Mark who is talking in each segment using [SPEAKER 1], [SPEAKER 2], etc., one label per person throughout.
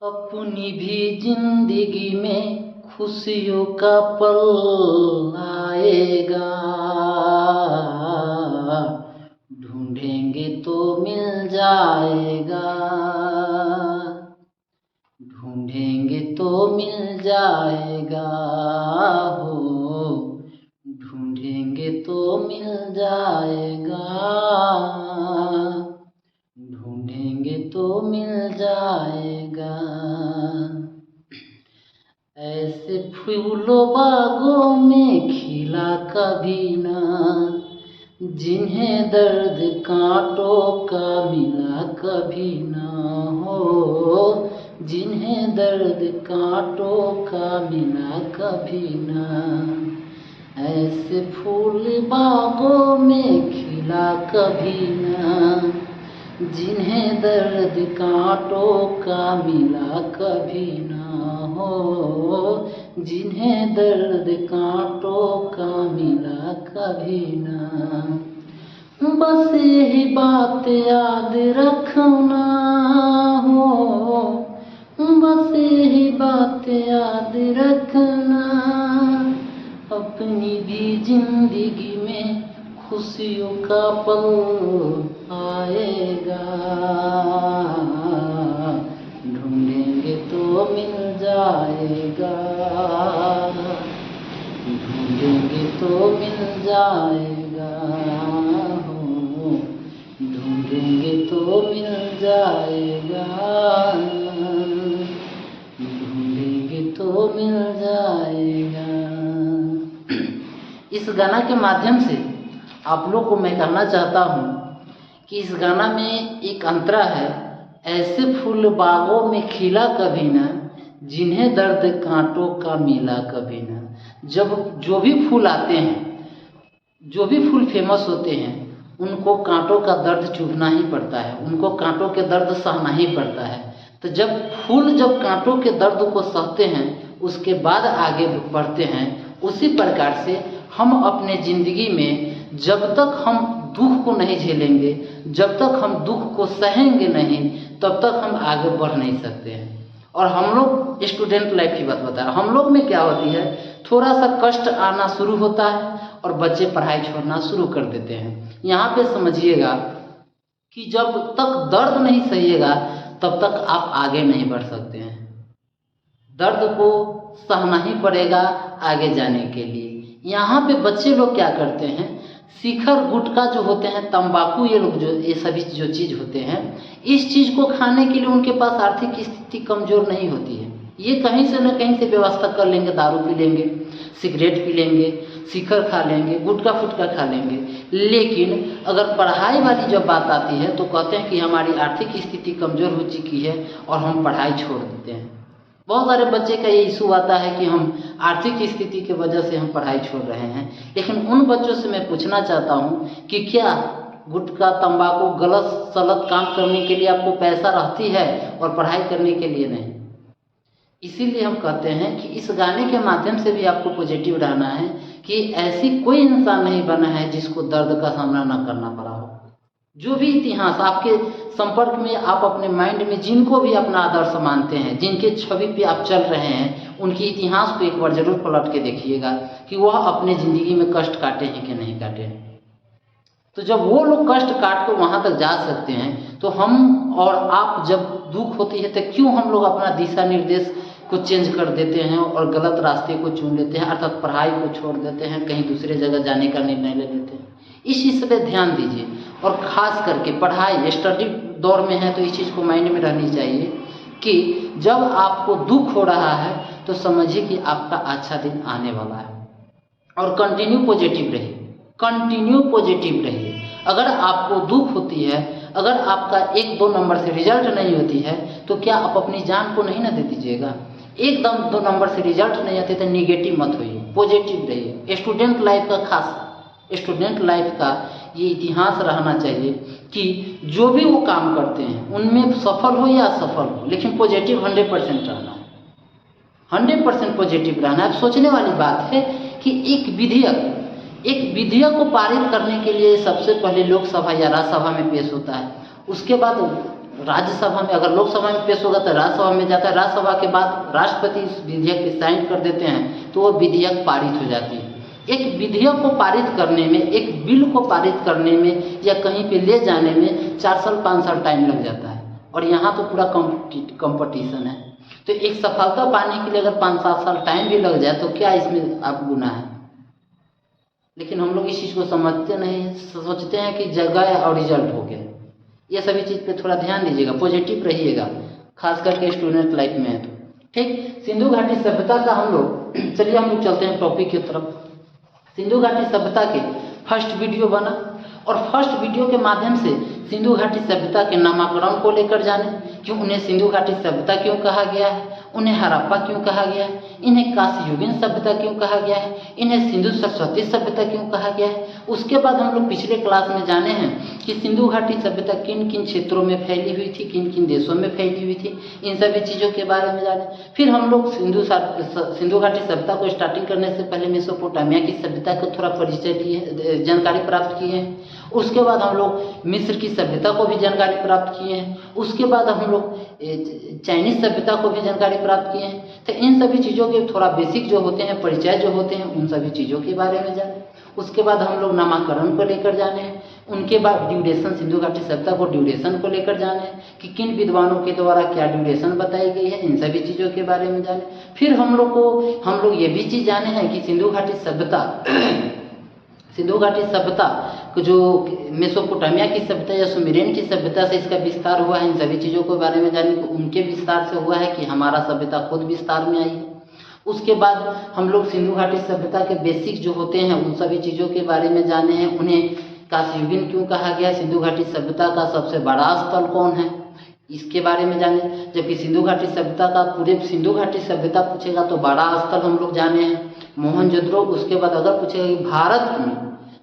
[SPEAKER 1] अपनी भी जिंदगी में खुशियों का पल आएगा, ढूंढेंगे तो मिल जाएगा, ढूंढेंगे तो मिल जाएगा हो, ढूंढेंगे तो मिल जाएगा, ढूंढेंगे तो मिल जाएगा। ऐसे फूलों बागों में खिला कभी ना, जिन्हें दर्द कांटों का मिला कभी ना हो, जिन्हें दर्द कांटों का मिला कभी ना। ऐसे फूल बागों में खिला कभी ना, जिन्हें दर्द कांटों का मिला कभी ना हो, जिन्हें दर्द कांटों का मिला कभी ना। बस यही बात याद रखना हो, बस यही बात याद रखना, अपनी भी जिंदगी में खुशियों का पल आएगा, ढूंढेंगे तो मिल जाएगा, ढूंढेंगे तो मिल जाएगा हो, ढूंढेंगे तो मिल जाएगा, ढूंढेंगे तो मिल जाएगा। इस गाना के माध्यम से आप लोग को मैं कहना चाहता हूँ कि इस गाना में एक अंतरा है। ऐसे फूल बागों में खिला कभी ना, जिन्हें दर्द कांटों का मिला कभी ना। जब जो भी फूल आते हैं, जो भी फूल फेमस होते हैं, उनको कांटों का दर्द चुभना ही पड़ता है, उनको कांटों के दर्द सहना ही पड़ता है। तो जब फूल जब कांटों के दर्द को सहते हैं, उसके बाद आगे बढ़ते हैं। उसी प्रकार से हम अपने ज़िंदगी में जब तक हम दुख को नहीं झेलेंगे, जब तक हम दुख को सहेंगे नहीं, तब तक हम आगे बढ़ नहीं सकते हैं। और हम लोग स्टूडेंट लाइफ की बात बता रहे हैं, हम लोग में क्या होती है, थोड़ा सा कष्ट आना शुरू होता है और बच्चे पढ़ाई छोड़ना शुरू कर देते हैं। यहाँ पे समझिएगा कि जब तक दर्द नहीं सहिएगा, तब तक आप आगे नहीं बढ़ सकते हैं। दर्द को सहना ही पड़ेगा आगे जाने के लिए। यहाँ पे बच्चे लोग क्या करते हैं, शिखर गुटखा जो होते हैं, तंबाकू, ये लोग जो ये सभी जो चीज़ होते हैं, इस चीज़ को खाने के लिए उनके पास आर्थिक स्थिति कमज़ोर नहीं होती है। ये कहीं से न कहीं से व्यवस्था कर लेंगे, दारू पी लेंगे, सिगरेट पी लेंगे, शिखर खा लेंगे, गुटखा फुटका खा लेंगे। लेकिन अगर पढ़ाई वाली जब बात आती है तो कहते हैं कि हमारी आर्थिक स्थिति कमज़ोर हो चुकी है और हम पढ़ाई छोड़ देते हैं। बहुत सारे बच्चे का ये इशू आता है कि हम आर्थिक स्थिति की वजह से हम पढ़ाई छोड़ रहे हैं। लेकिन उन बच्चों से मैं पूछना चाहता हूँ कि क्या गुटखा तंबाकू गलत सलत काम करने के लिए आपको पैसा रहती है और पढ़ाई करने के लिए नहीं? इसीलिए हम कहते हैं कि इस गाने के माध्यम से भी आपको पॉजिटिव रहना है कि ऐसी कोई इंसान नहीं बना है जिसको दर्द का सामना न करना पड़ा हो। जो भी इतिहास आपके संपर्क में, आप अपने माइंड में जिनको भी अपना आदर्श मानते हैं, जिनके छवि पे आप चल रहे हैं, उनके इतिहास को एक बार जरूर पलट के देखिएगा कि वह अपने ज़िंदगी में कष्ट काटे हैं कि नहीं काटे हैं। तो जब वो लोग कष्ट काट कर वहाँ तक जा सकते हैं, तो हम और आप जब दुख होती है तो क्यों हम लोग अपना दिशा निर्देश को चेंज कर देते हैं और गलत रास्ते को चुन लेते हैं, अर्थात पढ़ाई को छोड़ देते हैं, कहीं दूसरे जगह जाने का निर्णय ले लेते हैं। इस चीज़ पे ध्यान दीजिए। और ख़ास करके पढ़ाई स्टडी दौर में है तो इस चीज़ को माइंड में रहनी चाहिए कि जब आपको दुख हो रहा है तो समझिए कि आपका अच्छा दिन आने वाला है। और कंटिन्यू पॉजिटिव रहिए, कंटिन्यू पॉजिटिव रहिए। अगर आपको दुख होती है, अगर आपका 1-2 नंबर से रिजल्ट नहीं होती है, तो क्या आप अपनी जान को नहीं ना दे दीजिएगा? एकदम 2 नंबर से रिजल्ट नहीं आते तो निगेटिव मत होइए, पॉजिटिव रहिए। स्टूडेंट लाइफ का खास स्टूडेंट लाइफ का ये इतिहास रहना चाहिए कि जो भी वो काम करते हैं उनमें सफल हो या असफल हो, लेकिन पॉजिटिव 100% रहना है, 100% पॉजिटिव रहना है। अब सोचने वाली बात है कि एक विधेयक को पारित करने के लिए सबसे पहले लोकसभा या राज्यसभा में पेश होता है, उसके बाद राज्यसभा में, अगर लोकसभा में पेश होगा तो राज्यसभा में जाता है, राज्यसभा के बाद राष्ट्रपति इस विधेयक पे साइन कर देते हैं तो वो विधेयक पारित हो जाती है। एक विधेयक को पारित करने में, एक बिल को पारित करने में या कहीं पे ले जाने में 4 साल 5 साल टाइम लग जाता है, और यहाँ तो पूरा कंपटीशन है। तो एक सफलता पाने के लिए अगर 5-7 साल टाइम भी लग जाए तो क्या इसमें आप गुनाह है? लेकिन हम लोग इस चीज़ को समझते नहीं, सोचते हैं कि जगह और रिजल्ट हो गया। ये सभी चीज़ पे थोड़ा ध्यान दीजिएगा, पॉजिटिव रहिएगा, खास करके स्टूडेंट लाइफ में है तो ठीक। सिंधु घाटी सभ्यता का हम लोग चलिए हम लोग चलते हैं टॉपिक की तरफ। सिंधु घाटी सभ्यता के फर्स्ट वीडियो बना, और फर्स्ट वीडियो के माध्यम से सिंधु घाटी सभ्यता के नामकरण को लेकर जाने, कि उन्हें सिंधु घाटी सभ्यता क्यों कहा गया है, उन्हें हड़प्पा क्यों कहा गया है, इन्हें कांस्ययुगीन सभ्यता क्यों कहा गया है, इन्हें सिंधु सरस्वती सभ्यता क्यों कहा गया है। उसके बाद हम लोग पिछले क्लास में जाने हैं कि सिंधु घाटी सभ्यता किन किन क्षेत्रों में फैली हुई थी, किन किन देशों में फैली हुई थी, इन सभी चीज़ों के बारे में जाने। फिर हम लोग सिंधु घाटी सभ्यता को स्टार्टिंग करने से पहले मेसोपोटामिया की सभ्यता को थोड़ा परिचय दिए, जानकारी प्राप्त किए हैं। उसके बाद हम लोग मिस्र की सभ्यता को भी जानकारी प्राप्त किए हैं। उसके बाद हम लोग चाइनीज सभ्यता को भी जानकारी प्राप्त किए हैं। तो इन सभी चीज़ों के थोड़ा बेसिक जो होते हैं, परिचय जो होते हैं, उन सभी चीज़ों के बारे में जाने। उसके बाद हम लोग नामकरण को लेकर जाने हैं। उनके बाद ड्यूरेशन, सिंधु घाटी सभ्यता को ड्यूरेशन को लेकर जाने कि किन विद्वानों के द्वारा क्या ड्यूरेशन बताई गई है, इन सभी चीज़ों के बारे में जाने। फिर हम लोग ये भी चीज़ जाने हैं कि सिंधु घाटी सभ्यता को जो मेसोपोटामिया की सभ्यता या सुमेरियन की सभ्यता से इसका विस्तार हुआ है, इन सभी चीज़ों के बारे में जाने। उनके विस्तार से हुआ है कि हमारा सभ्यता खुद विस्तार में आई है। उसके बाद हम लोग सिंधु घाटी सभ्यता के बेसिक जो होते हैं उन सभी चीज़ों के बारे में जाने हैं। उन्हें कांस्ययुगीन क्यों कहा गया, सिंधु घाटी सभ्यता का सबसे बड़ा स्थल कौन है, इसके बारे में जाने। जबकि सिंधु घाटी सभ्यता का, पूरे सिंधु घाटी सभ्यता पूछेगा तो बड़ा स्थल हम लोग जाने हैं मोहनजोदड़ो। उसके बाद अगर पूछेगा कि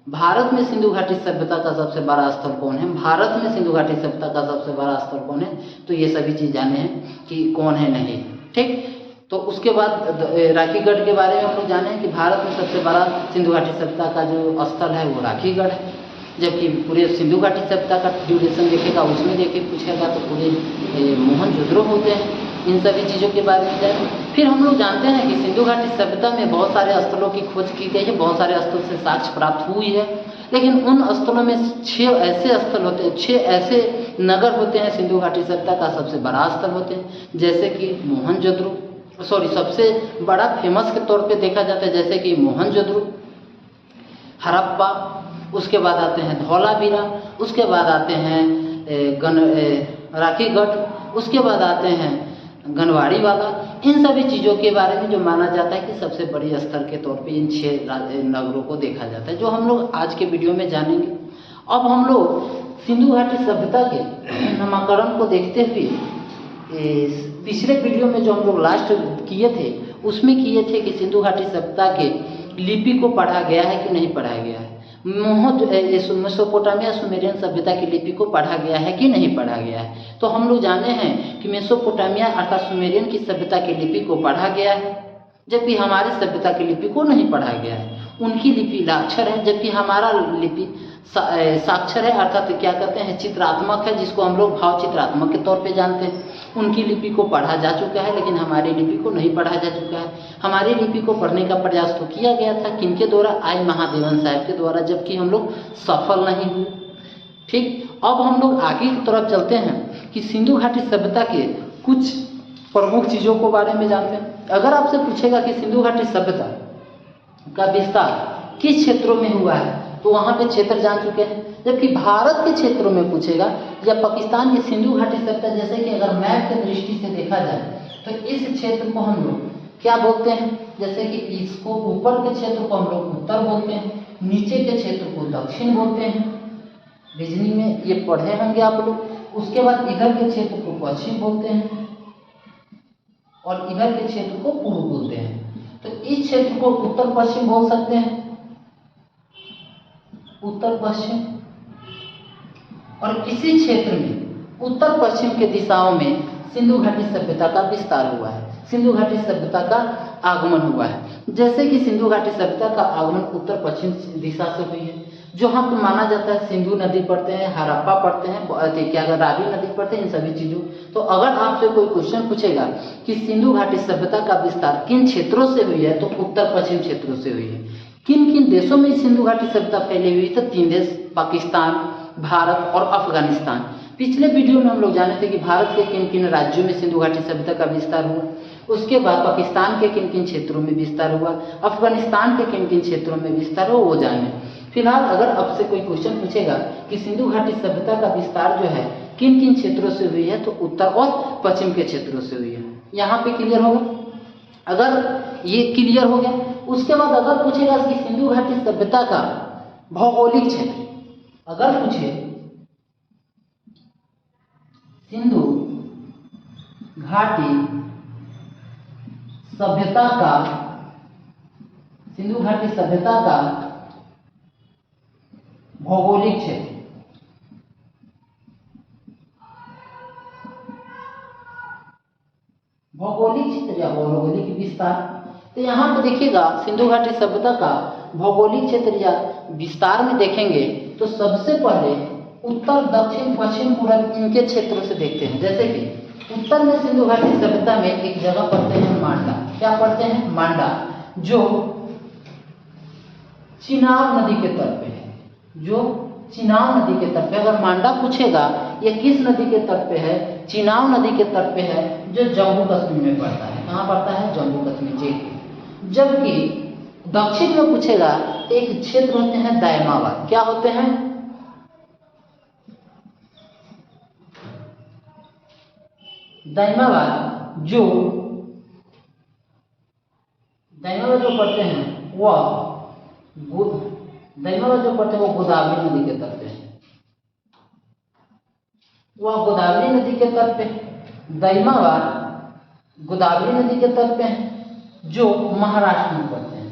[SPEAKER 1] भारत में सिंधु घाटी सभ्यता का सबसे बड़ा स्थल कौन है, भारत में सिंधु घाटी सभ्यता का सबसे बड़ा स्थल कौन है, तो ये सभी चीज़ जाने हैं कि कौन है नहीं, ठीक। तो उसके बाद राखीगढ़ के बारे में हम लोग जाने हैं कि भारत में सबसे बड़ा सिंधु घाटी सभ्यता का जो स्थल है वो राखीगढ़ है। जबकि पूरे सिंधु घाटी सभ्यता का ड्यूरेशन देखेगा, उसमें देखे पूछेगा तो पूरे मोहनजोदड़ो होते हैं। इन सभी चीज़ों के बारे में जाने। फिर हम लोग जानते हैं कि सिंधु घाटी सभ्यता में बहुत सारे स्थलों की खोज की गई है, बहुत सारे स्थल से साक्ष्य प्राप्त हुई है। लेकिन उन स्थलों में 6 ऐसे स्थल होते हैं, 6 ऐसे नगर होते हैं सिंधु घाटी सभ्यता का सबसे बड़ा स्थल होते हैं, जैसे कि मोहनजोदड़ो, सबसे बड़ा फेमस के तौर पे देखा जाता है, जैसे कि मोहनजोदड़ो, हड़प्पा, उसके बाद आते हैं धौलावीरा, उसके बाद आते हैं राखीगढ़, उसके बाद आते हैं गनवाड़ी वाला। इन सभी चीज़ों के बारे में जो माना जाता है कि सबसे बड़ी स्थल के तौर पे इन 6 नगरों को देखा जाता है, जो हम लोग आज के वीडियो में जानेंगे। अब हम लोग सिंधु घाटी सभ्यता के नामकरण को देखते हुए पिछले वीडियो में जो हम लोग लास्ट किए थे उसमें किए थे कि सिंधु घाटी सभ्यता के लिपि को पढ़ा गया है कि नहीं पढ़ा गया है, मेसोपोटामिया सुमेरियन सभ्यता की लिपि को पढ़ा गया है कि नहीं पढ़ा गया है। तो हम लोग जाने हैं कि मेसोपोटामिया अर्थात सुमेरियन की सभ्यता की लिपि को पढ़ा गया है, जबकि हमारी सभ्यता की लिपि को नहीं पढ़ा गया है। उनकी लिपि लाक्षर है, जबकि हमारा लिपि साक्षर है, अर्थात क्या कहते हैं चित्रात्मक है, जिसको हम लोग भाव चित्रात्मक के तौर पे जानते हैं। उनकी लिपि को पढ़ा जा चुका है, लेकिन हमारी लिपि को नहीं पढ़ा जा चुका है। हमारी लिपि को पढ़ने का प्रयास तो किया गया था, किनके द्वारा, आई महादेवन साहब के द्वारा, जबकि हम लोग सफल नहीं हुए, ठीक। अब हम लोग आगे की तरफ चलते हैं कि सिंधु घाटी सभ्यता के कुछ प्रमुख चीज़ों को बारे में जानते हैं। अगर आपसे पूछेगा कि सिंधु घाटी सभ्यता का विस्तार किस क्षेत्रों में हुआ है, तो वहाँ पे क्षेत्र जान चुके हैं। जबकि भारत के क्षेत्रों में पूछेगा या पाकिस्तान की सिंधु घाटी सभ्यता, जैसे कि अगर मैप के दृष्टि से देखा जाए तो इस क्षेत्र को हम लोग क्या बोलते हैं, जैसे कि इसको ऊपर के क्षेत्र को हम लोग उत्तर बोलते हैं, नीचे के क्षेत्र को दक्षिण बोलते हैं। रीजनिंग में ये पढ़े होंगे आप लोग। उसके बाद इधर के क्षेत्र को पश्चिम बोलते हैं और इधर के क्षेत्र को पूर्व बोलते हैं। तो इस क्षेत्र को उत्तर पश्चिम बोल सकते हैं, उत्तर पश्चिम। और इसी क्षेत्र में उत्तर पश्चिम के दिशाओं में सिंधु घाटी सभ्यता का विस्तार हुआ है, सिंधु घाटी सभ्यता का आगमन हुआ है। जैसे कि सिंधु घाटी सभ्यता का आगमन उत्तर पश्चिम दिशा से हुई है, जो हम माना जाता है सिंधु नदी पढ़ते हैं, हड़प्पा पढ़ते हैं, क्या रावी नदी पढ़ते हैं, इन सभी चीज़ों। तो अगर आपसे कोई क्वेश्चन पूछेगा कि सिंधु घाटी सभ्यता का विस्तार किन क्षेत्रों से हुई है, तो उत्तर पश्चिम क्षेत्रों से हुई है। किन किन देशों में सिंधु घाटी सभ्यता फैली हुई? तो 3 देश, पाकिस्तान, भारत और अफगानिस्तान। पिछले वीडियो में हम लोग जाने थे कि भारत के किन किन राज्यों में सिंधु घाटी सभ्यता का विस्तार हुआ, उसके बाद पाकिस्तान के किन किन क्षेत्रों में विस्तार हुआ, अफगानिस्तान के किन किन क्षेत्रों में विस्तार हुआ, वो जाने। फिलहाल अगर आपसे कोई क्वेश्चन पूछेगा कि सिंधु घाटी सभ्यता का विस्तार जो है किन किन क्षेत्रों से हुई है, तो उत्तर और पश्चिम के क्षेत्रों से हुई है। यहाँ पे क्लियर होगा? अगर ये क्लियर हो गया, उसके बाद अगर पूछेगा कि सिंधु घाटी सभ्यता का भौगोलिक क्षेत्र, अगर पूछे सिंधु घाटी सभ्यता का, सिंधु घाटी सभ्यता का भौगोलिक क्षेत्र, भौगोलिक क्षेत्र या भौगोलिक विस्तार, तो यहाँ पे देखिएगा सिंधु घाटी सभ्यता का भौगोलिक क्षेत्र या विस्तार में देखेंगे तो सबसे पहले उत्तर, दक्षिण, पश्चिम, पूर्व इनके क्षेत्रों से देखते हैं। जैसे कि उत्तर में सिंधु घाटी सभ्यता में एक जगह पढ़ते हैं मांडा। क्या पढ़ते हैं? मांडा, जो चिनाब नदी के तट पे है, जो चिनाब नदी के तट पे। अगर मांडा पूछेगा ये किस नदी के तट पे है? चिनाब नदी के तट पे है, जो जम्मू कश्मीर में पड़ता है। कहाँ पड़ता है? जम्मू कश्मीर जी। जबकि दक्षिण में पूछेगा एक क्षेत्र होते हैं दायमाबाद। क्या होते हैं? दायमाबाद जो पढ़ते हैं वह दायमाबाद जो पड़ते हैं वो गोदावरी नदी के तट पे है। वह गोदावरी नदी के तट पे, दायमाबाद गोदावरी नदी के तट पे है, जो महाराष्ट्र में पड़ते हैं,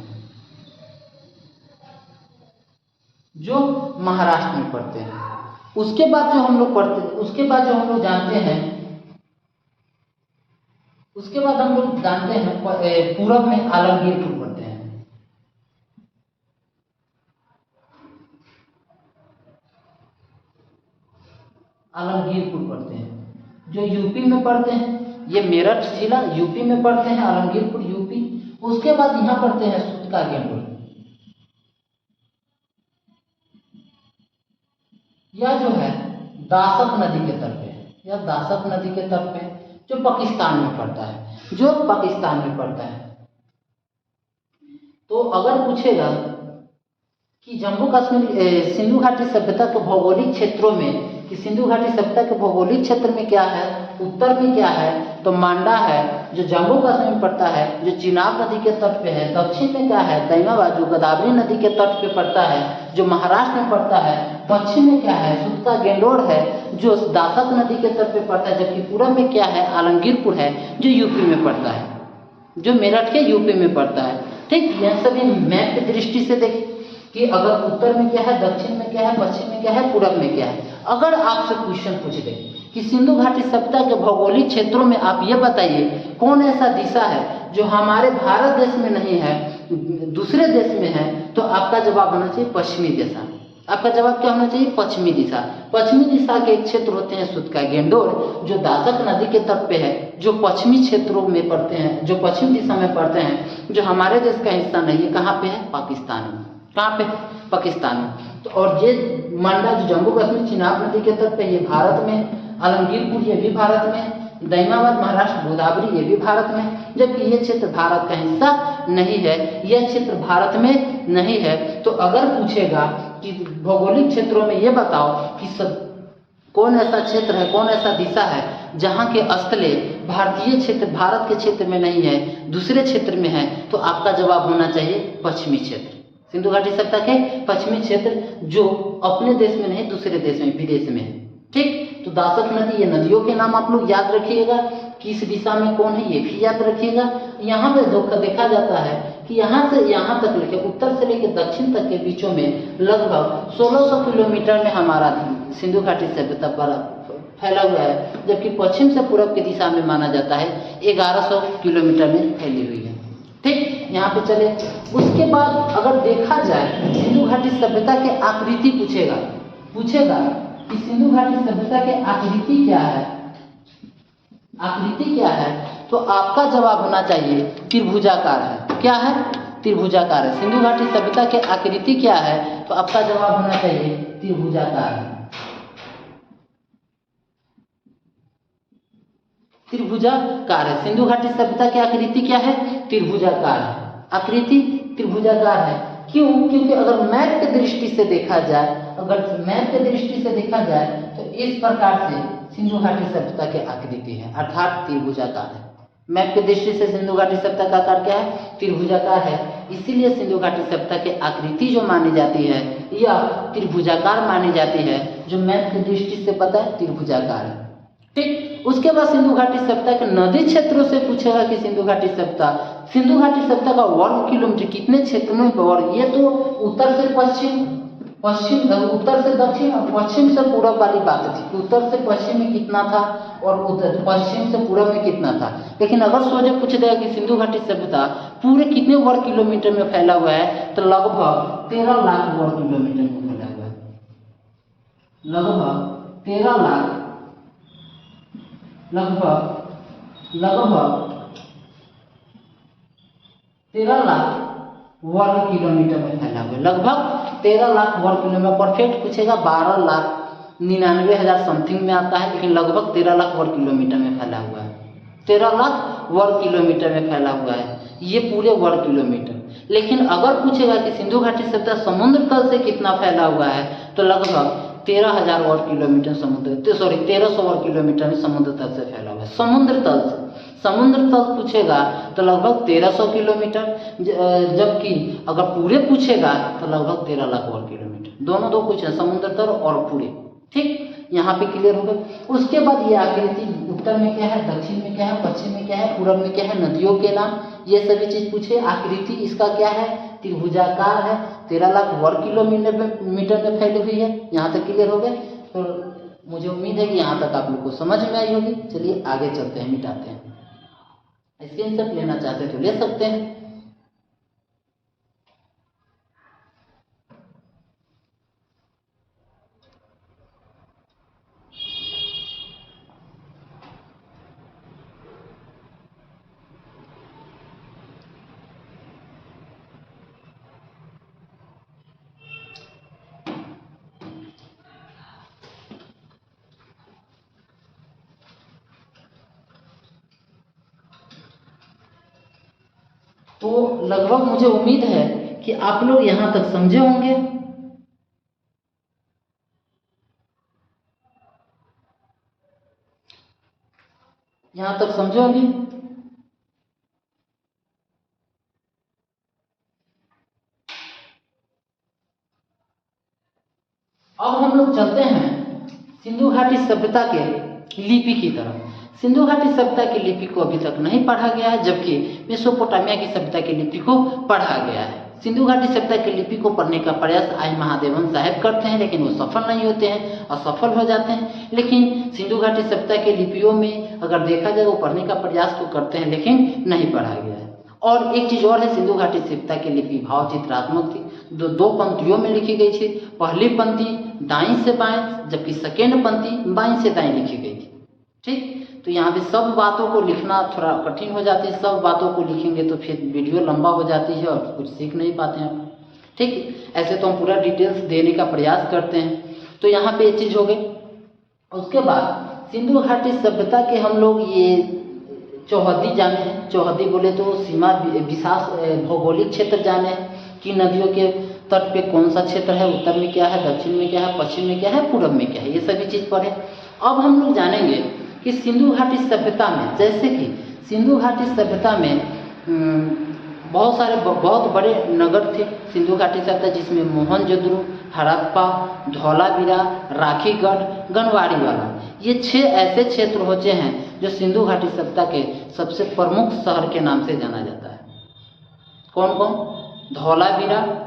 [SPEAKER 1] जो महाराष्ट्र में पड़ते हैं। उसके बाद जो हम लोग पढ़ते हैं, उसके बाद जो हम लोग जानते हैं, उसके बाद हम लोग जानते हैं पूरब में आलमगीरपुर पड़ते हैं। आलमगीरपुर पढ़ते हैं, जो यूपी में पढ़ते हैं। ये मेरठ जिला यूपी में पढ़ते हैं, आलमगीरपुर यूपी। उसके बाद यहाँ पढ़ते हैं सूतका गेंडोल। यह जो है दासक नदी के तट पे, यह दासक नदी के तट पे जो पाकिस्तान में पड़ता है, जो पाकिस्तान में पड़ता है। तो अगर पूछेगा कि जम्मू कश्मीर सिंधु घाटी सभ्यता के भौगोलिक क्षेत्रों में, कि सिंधु घाटी सभ्यता के भौगोलिक क्षेत्र में क्या है, उत्तर में क्या है, तो मांडा है जो जम्मू कश्मीर में पड़ता है, जो चिनाब नदी के तट पे है। दक्षिण में क्या है? दायमाबाद जो गोदावरी नदी के तट पे पड़ता है, जो महाराष्ट्र में पड़ता है। पश्चिम में क्या है? सूतका गेंडोल है, जो दासक नदी के तट पे पड़ता है। जबकि पूर्व में क्या है? आलमगीरपुर है, जो यूपी में पड़ता है, जो मेरठ के यूपी में पड़ता है। ठीक, यह सभी मैप की दृष्टि से देखें कि अगर उत्तर में क्या है, दक्षिण में क्या है, पश्चिम में क्या है, पूरब में क्या है। अगर आपसे क्वेश्चन पूछ दे कि सिंधु घाटी सभ्यता के भौगोलिक क्षेत्रों में आप ये बताइए कौन ऐसा दिशा है जो हमारे भारत देश में नहीं है, दूसरे देश में है, तो आपका जवाब होना चाहिए पश्चिमी दिशा। आपका जवाब क्या होना चाहिए? पश्चिमी दिशा। पश्चिमी दिशा के एक क्षेत्र होते हैं सूतका गेंडोल, जो दासक नदी के तट पे है, जो पश्चिमी क्षेत्रों में पड़ते हैं, जो पश्चिम दिशा में पड़ते हैं, जो हमारे देश का हिस्सा नहीं है। कहाँ पे है? पाकिस्तान में। कहाँ पे? पाकिस्तान में। तो और ये मांडा जो जम्मू कश्मीर चिनाब नदी के तट पे, ये भारत में। आलमगीरपुर ये भी भारत में। दायमाबाद महाराष्ट्र, गोदावरी ये भी भारत में। जबकि ये क्षेत्र भारत का हिस्सा नहीं है, यह क्षेत्र भारत में नहीं है। तो अगर पूछेगा कि भौगोलिक क्षेत्रों में ये बताओ कि कौन ऐसा क्षेत्र है, कौन ऐसा दिशा है जहाँ के स्थले भारतीय क्षेत्र, भारत के क्षेत्र में नहीं है, दूसरे क्षेत्र में है, तो आपका जवाब होना चाहिए पश्चिमी क्षेत्र। सिंधु घाटी सभ्यता के पश्चिमी क्षेत्र, जो अपने देश में नहीं, दूसरे देश में, विदेश में है। ठीक, तो दासक नदी, ये नदियों के नाम आप लोग याद रखिएगा, किस दिशा में कौन है ये भी याद रखिएगा। यहाँ पे देखा जाता है कि यहाँ से यहाँ तक लेके, उत्तर से लेकर दक्षिण तक के बीचों में लगभग 1600 किलोमीटर में हमारा सिंधु घाटी सभ्यता फैला हुआ है। जबकि पश्चिम से पूर्व की दिशा में माना जाता है 1100 किलोमीटर में फैली हुई है। ठीक, यहाँ पे चले। उसके बाद अगर देखा जाए सिंधु घाटी सभ्यता के आकृति पूछेगा कि सिंधु घाटी सभ्यता के आकृति क्या है, आकृति क्या है, तो आपका जवाब होना चाहिए त्रिभुजाकार है। क्या है? त्रिभुजाकार है। सिंधु घाटी सभ्यता के आकृति क्या है, तो आपका जवाब होना चाहिए त्रिभुजाकार है। त्रिभुजाकार है। सिंधु घाटी सभ्यता की आकृति क्या है? त्रिभुजाकार है। आकृति त्रिभुजाकार है। क्यों? क्योंकि अगर मैप की दृष्टि से देखा जाए, तो इस प्रकार से सिंधु घाटी सभ्यता की आकृति है, अर्थात त्रिभुजाकार है। मैप की दृष्टि से सिंधु घाटी सभ्यता का आकार क्या है? त्रिभुजाकार है। इसीलिए सिंधु घाटी सभ्यता की आकृति जो मानी जाती है या त्रिभुजाकार मानी जाती है, जो मैप की दृष्टि से पता है त्रिभुजाकार है। ठीक। उसके बाद सिंधु घाटी सभ्यता के नदी क्षेत्रों से पूछेगा कि सिंधु घाटी सभ्यता का वर्ग किलोमीटर कितने क्षेत्र में वर्ग, ये तो उत्तर से पश्चिम, उत्तर से दक्षिण और पश्चिम से पूरब वाली बात थी। उत्तर से पश्चिम में कितना था और उत्तर पश्चिम से पूरब में कितना था। लेकिन अगर सोचे पूछ देगा कि सिंधु घाटी सभ्यता पूरे कितने वर्ग किलोमीटर में फैला हुआ है, तो लगभग 13 लाख वर्ग किलोमीटर में फैला हुआ है। लगभग 13 लाख वर्ग किलोमीटर में फैला हुआ है। लगभग 13 लाख वर्ग किलोमीटर। परफेक्ट पूछेगा 12,99,000 समथिंग में आता है, लेकिन लगभग 13 लाख वर्ग किलोमीटर में फैला हुआ है। 13 लाख वर्ग किलोमीटर में फैला हुआ है ये पूरे वर्ग किलोमीटर। लेकिन अगर पूछेगा कि सिंधु घाटी सभ्यता समुद्र तल से कितना फैला हुआ है, तो लगभग 13,000 वर्ग किलोमीटर 1300 वर्ग किलोमीटर में समुद्र तल से फैला हुआ है। समुद्र तल पूछेगा तो लगभग 1300 किलोमीटर, जबकि अगर पूरे पूछेगा तो लगभग 13 लाख वर्ग किलोमीटर। दोनों दो पूछे, समुद्र तल और पूरे। ठीक, यहाँ पे क्लियर हो गया। उसके बाद ये आकृति उत्तर में क्या है, दक्षिण में क्या है, पश्चिम में क्या है, पूरब में क्या है, नदियों के नाम, ये सभी चीज पूछे। आकृति इसका क्या है, त्रिभुजाकार है, 13 लाख वर्ग किलोमीटर में फैली हुई है। यहाँ तक क्लियर हो गया। तो मुझे उम्मीद है कि यहाँ तक आप लोग को समझ में आई होगी। चलिए आगे चलते हैं, मिटाते हैं। स्क्रीनशॉट लेना चाहते हैं तो ले सकते हैं। तो लगभग मुझे उम्मीद है कि आप लोग यहाँ तक समझे होंगे। यहाँ तक समझे होंगे। अब हम लोग चलते हैं सिंधु घाटी सभ्यता के लिपि की तरफ। सिंधु घाटी सभ्यता की लिपि को अभी तक नहीं पढ़ा गया है, जबकि मेसोपोटामिया की सभ्यता की लिपि को पढ़ा गया है। सिंधु घाटी सभ्यता की लिपि को पढ़ने का प्रयास आई महादेवन साहब करते हैं, लेकिन वो सफल नहीं होते हैं, असफल हो जाते हैं। लेकिन सिंधु घाटी सभ्यता की लिपियों में अगर देखा जाए, वो पढ़ने का प्रयास तो करते हैं, लेकिन नहीं पढ़ा गया है। और एक चीज़ और है, सिंधु घाटी सभ्यता की लिपि भाव चित्रात्मक थी। दो पंक्तियों में लिखी गई थी। पहली पंक्ति दाईं से बाएं, जबकि सेकेंड पंक्ति बाईं से दाईं लिखी गई थी। ठीक, तो यहाँ पे सब बातों को लिखना थोड़ा कठिन हो जाती है। सब बातों को लिखेंगे तो फिर वीडियो लंबा हो जाती है और कुछ सीख नहीं पाते हैं। ठीक, ऐसे तो हम पूरा डिटेल्स देने का प्रयास करते हैं। तो यहाँ पे ये चीज़ हो गई। उसके बाद सिंधु घाटी सभ्यता के हम लोग ये चौहद्दी जाने हैं। चौहद्दी बोले तो सीमा विशास भौगोलिक क्षेत्र जाने हैं कि नदियों के तट पे कौन सा क्षेत्र है, उत्तर में क्या है, दक्षिण में क्या है, पश्चिम में क्या है, पूरब में क्या है, ये सभी चीज़ पढ़े। अब हम लोग जानेंगे कि सिंधु घाटी सभ्यता में, जैसे कि सिंधु घाटी सभ्यता में बहुत बड़े नगर थे सिंधु घाटी सभ्यता, जिसमें मोहनजोदड़ो, हड़प्पा, धौलावीरा, राखीगढ़, गनवाड़ीवाला, ये 6 ऐसे क्षेत्र होते हैं जो सिंधु घाटी सभ्यता के सबसे प्रमुख शहर के नाम से जाना जाता है। कौन कौन? धौलावीरा,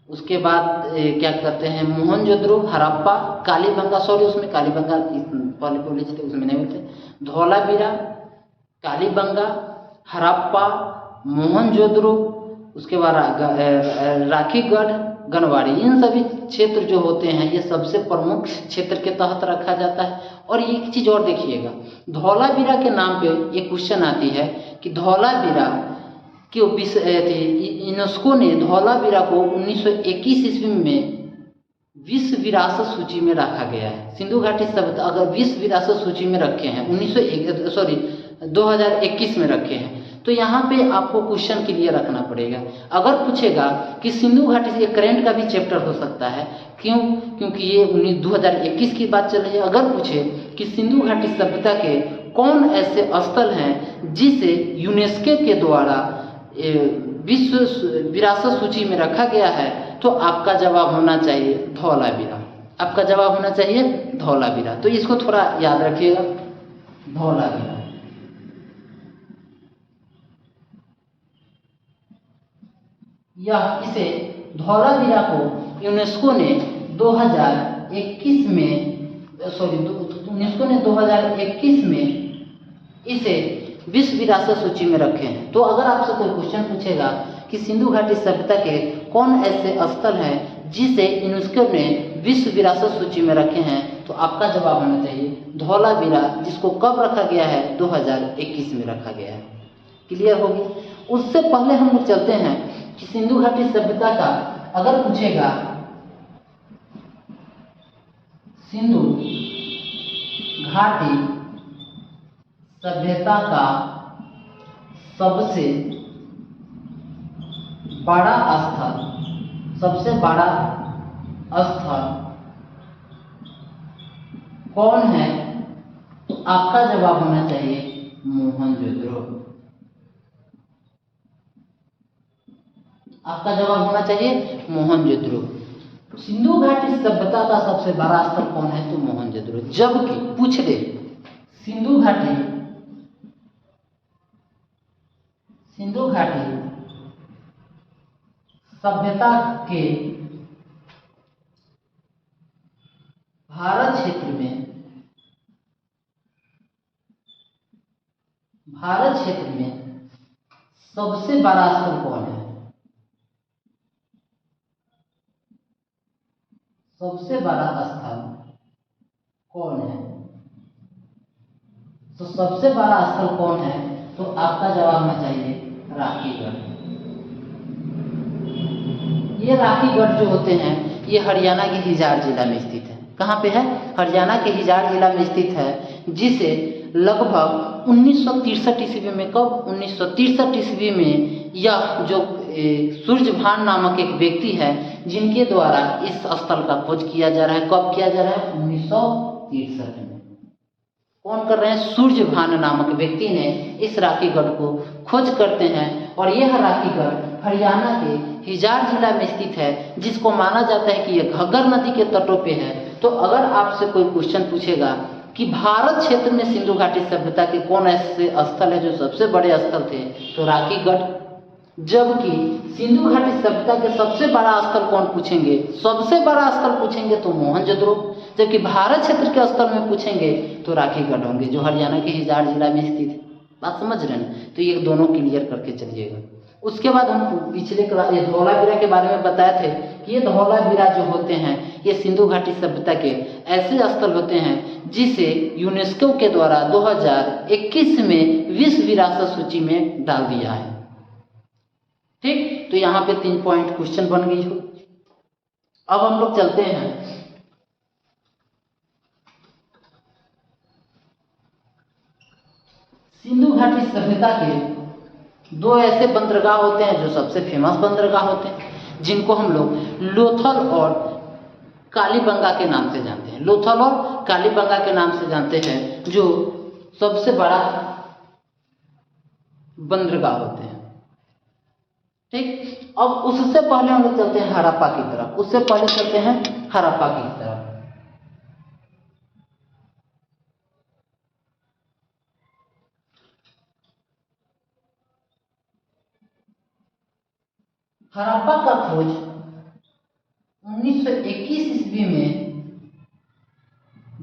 [SPEAKER 1] उसके बाद क्या कहते हैं, मोहनजोदड़ो, हड़प्पा, कालीबंगा, उसमें कालीबंगा पहले कॉलेज थे उसमें नहीं होते। धौलावीरा, कालीबंगा, हड़प्पा, मोहनजोदड़ो, उसके बाद राखीगढ़, गनवाड़ी, इन सभी क्षेत्र जो होते हैं ये सबसे प्रमुख क्षेत्र के तहत रखा जाता है। और एक चीज़ और देखिएगा, धौलावीरा के नाम पे एक क्वेश्चन आती है कि धौलावीरा कि यूनेस्को ने धौलावीरा को 1921 ईस्वी में विश्व विरासत सूची में रखा गया है। सिंधु घाटी सभ्यता अगर विश्व विरासत सूची में रखे हैं 2021 में रखे हैं, तो यहाँ पे आपको क्वेश्चन क्लियर रखना पड़ेगा। अगर पूछेगा कि सिंधु घाटी से करंट का भी चैप्टर हो सकता है, क्यों? क्योंकि ये 2021 की बात चल रही है। अगर पूछे कि सिंधु घाटी सभ्यता के कौन ऐसे स्थल हैं जिसे यूनेस्को के द्वारा विश्व विरासत सूची में रखा गया है, तो आपका जवाब होना चाहिए धौलावीरा। आपका जवाब होना चाहिए धौलावीरा। तो इसको थोड़ा याद रखिएगा, धौलावीरा। यह इसे धौलावीरा को यूनेस्को ने 2021 में इसे विश्व विरासत सूची में रखे हैं। तो अगर आपसे कोई क्वेश्चन पूछेगा कि सिंधु घाटी सभ्यता के कौन ऐसे स्थल हैं जिसे यूनेस्को ने विश्व विरासत सूची में रखे हैं, तो आपका जवाब होना चाहिए धौलावीरा, जिसको कब रखा गया है? 2021 में रखा गया है। क्लियर होगी? उससे पहले हम लोग चलते हैं कि सिंधु घाटी सभ्यता का अगर पूछेगा सिंधु घाटी सभ्यता का सबसे बड़ा स्थल कौन है, तो आपका जवाब होना चाहिए मोहनजोदड़ो। आपका जवाब होना चाहिए मोहनजोदड़ो। सिंधु घाटी सभ्यता का सबसे बड़ा स्थल कौन है? तो मोहनजोदड़ो। जबकि पूछ दे सिंधु घाटी सभ्यता के भारत क्षेत्र में सबसे बड़ा स्थल कौन है? सबसे बड़ा स्थल कौन है? तो सबसे बड़ा स्थल कौन है? तो आपका जवाब होना चाहिए राखीगढ़। ये राखीगढ़ जो होते हैं ये हरियाणा के हिसार जिला में स्थित है। कहाँ पे है? हरियाणा के हिसार जिला में स्थित है, जिसे लगभग 1963 ईस्वी में, कब? 1963 ईस्वी में यह जो सूर्यभान नामक एक व्यक्ति है, जिनके द्वारा इस स्थल का खोज किया जा रहा है। कब किया जा रहा है? 1963 में। कौन कर रहे हैं? सूर्यभान नामक व्यक्ति ने इस राखीगढ़ को खोज करते हैं, और यह राखीगढ़ हरियाणा के हिसार जिला में स्थित है, जिसको माना जाता है कि यह घग्गर नदी के तटों पे है। तो अगर आपसे कोई क्वेश्चन पूछेगा कि भारत क्षेत्र में सिंधु घाटी सभ्यता के कौन ऐसे स्थल है जो सबसे बड़े स्थल थे, तो राखीगढ़। जबकि सिंधु घाटी सभ्यता के सबसे बड़ा स्थल कौन पूछेंगे? सबसे बड़ा स्थल पूछेंगे तो मोहनजोदड़ो। जबकि भारत क्षेत्र के स्थल में पूछेंगे तो राखीगढ़ होंगे, जो हरियाणा के हिसार जिला में स्थित है। बात समझ रहे हैं? तो ये दोनों क्लियर करके चलिएगा। उसके बाद हम पिछले क्लास ये धौलावीरा के बारे में बताए थे कि ये धौलावीरा जो होते हैं ये सिंधु घाटी सभ्यता के ऐसे स्थल होते हैं जिसे यूनेस्को के द्वारा 2021 में विश्व विरासत सूची में डाल दिया है। ठीक, तो यहाँ पे 3 पॉइंट क्वेश्चन बन गई हो। अब हम लोग चलते हैं सिंधु घाटी सभ्यता के 2 ऐसे बंदरगाह होते हैं जो सबसे फेमस बंदरगाह होते हैं, जिनको हम लोग लोथल और कालीबंगा के नाम से जानते हैं। लोथल और कालीबंगा के नाम से जानते हैं, जो सबसे बड़ा बंदरगाह होते हैं। ठीक, अब उससे पहले हम लोग चलते हैं हड़प्पा की तरफ। उससे पहले चलते हैं हड़प्पा की तरफ। हड़प्पा का खोज 1921 ईस्वी में